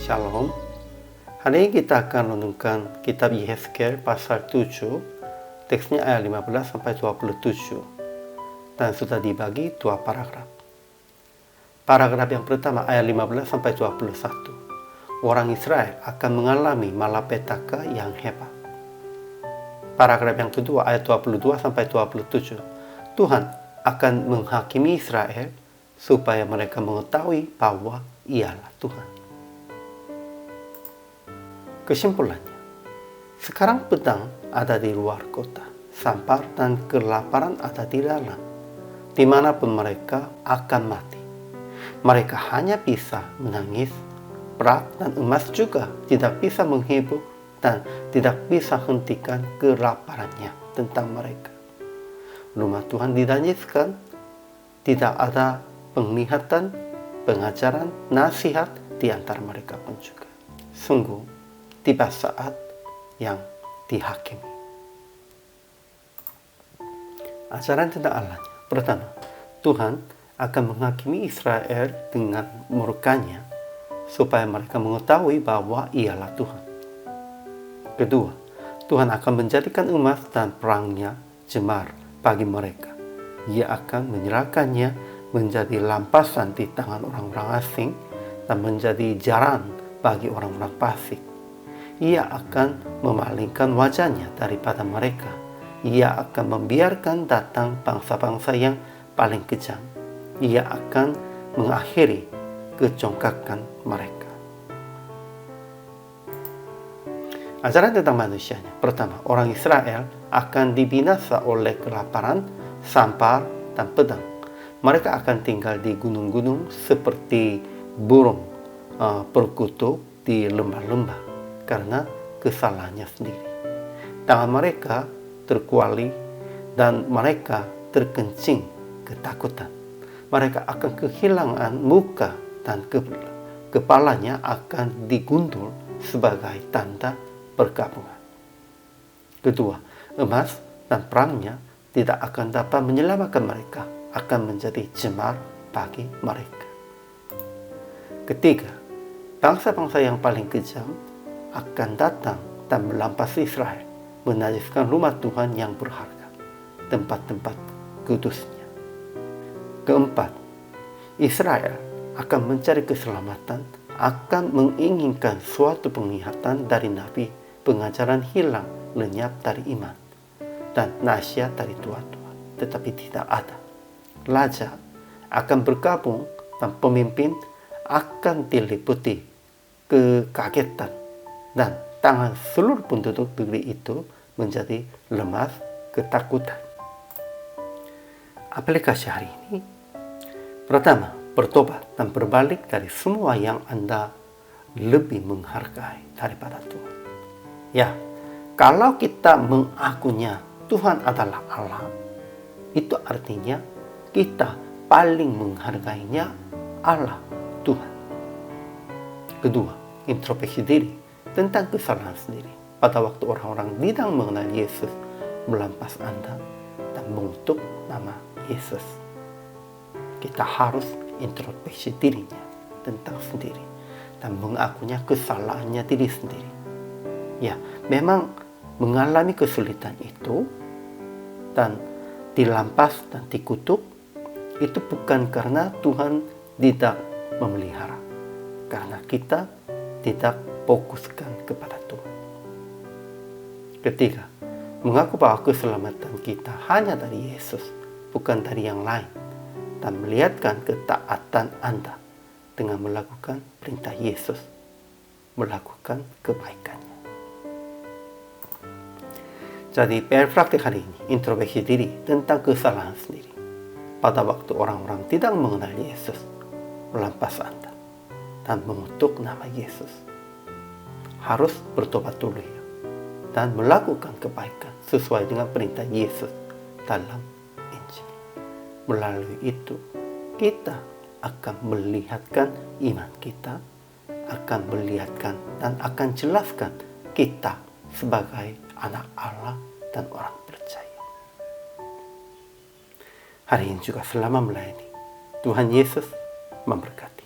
Shalom. Hari ini kita akan renungkan kitab Yehezkiel pasal 7, teksnya ayat 15 sampai 27, dan sudah dibagi dua paragraf. Paragraf yang pertama ayat 15 sampai 21. Orang Israel akan mengalami malapetaka yang hebat. Paragraf yang kedua ayat 22 sampai 27. Tuhan akan menghakimi Israel supaya mereka mengetahui bahwa Ialah Tuhan. Kesimpulannya, sekarang pedang ada di luar kota, sampar dan kelaparan ada di dalam, di mana pun mereka akan mati. Mereka hanya bisa menangis, perak dan emas juga tidak bisa menghibur dan tidak bisa hentikan kelaparannya tentang mereka. Rumah Tuhan dinajiskan, tidak ada penglihatan, pengajaran, nasihat di antara mereka pun juga. Sungguh, tiba saat yang dihakimi. Ajaran tentang Allahnya. Pertama, Tuhan akan menghakimi Israel dengan murkanya supaya mereka mengetahui bahwa Ialah Tuhan. Kedua, Tuhan akan menjadikan emas dan perangnya jemar bagi mereka. Ia akan menyerahkannya menjadi lampasan di tangan orang-orang asing dan menjadi jaran bagi orang-orang fasik. Ia akan memalingkan wajahnya daripada mereka. Ia akan membiarkan datang bangsa-bangsa yang paling kejam. Ia akan mengakhiri kecongkakan mereka. Ajaran tentang manusianya. Pertama, orang Israel akan dibinasa oleh kelaparan, sampar, dan pedang. Mereka akan tinggal di gunung-gunung seperti burung perkutut di lembah-lembah karena kesalahannya sendiri. Tangan mereka terkuali dan mereka terkencing ketakutan. Mereka akan kehilangan muka dan kepalanya akan digundul sebagai tanda perkabungan. Kedua, emas dan perangnya tidak akan dapat menyelamatkan mereka, akan menjadi jemar bagi mereka. Ketiga, bangsa-bangsa yang paling kejam akan datang dan melampaui Israel, menajiskan rumah Tuhan yang berharga, tempat-tempat kudusnya. Keempat, Israel akan mencari keselamatan, akan menginginkan suatu penglihatan dari Nabi, pengajaran hilang lenyap dari iman, dan nasihat dari tua-tua, tetapi tidak ada. Raja akan bergabung dan pemimpin akan diliputi kekagetan dan tangan seluruh penduduk negeri itu menjadi lemas ketakutan. Aplikasi hari ini. Pertama, bertobat dan berbalik dari semua yang Anda lebih menghargai daripada Tuhan. Ya, kalau kita mengakunya Tuhan adalah Allah, itu artinya kita paling menghargainya Allah, Tuhan. Kedua, introspeksi diri tentang kesalahan sendiri. Pada waktu orang-orang tidak mengenal Yesus melampas Anda dan mengutuk nama Yesus, kita harus introspeksi dirinya tentang sendiri dan mengakunya kesalahannya diri sendiri. Ya, memang mengalami kesulitan itu dan dilampas dan dikutuk itu bukan karena Tuhan tidak memelihara, karena kita tidak fokuskan kepada Tuhan. Ketiga, mengaku bahwa keselamatan kita hanya dari Yesus, bukan dari yang lain, dan melihatkan ketaatan Anda dengan melakukan perintah Yesus, melakukan kebaikannya. Jadi PR praktik hari ini, introspeksi diri tentang kesalahan sendiri. Pada waktu orang-orang tidak mengenal Yesus, melampas Anda dan mengutuk nama Yesus, harus bertobat dulu ya, dan melakukan kebaikan sesuai dengan perintah Yesus dalam Injil. Melalui itu, kita akan melihatkan iman kita, akan melihatkan dan akan jelaskan kita sebagai anak Allah dan orang percaya. Hari ini juga selama melayani, Tuhan Yesus memberkati.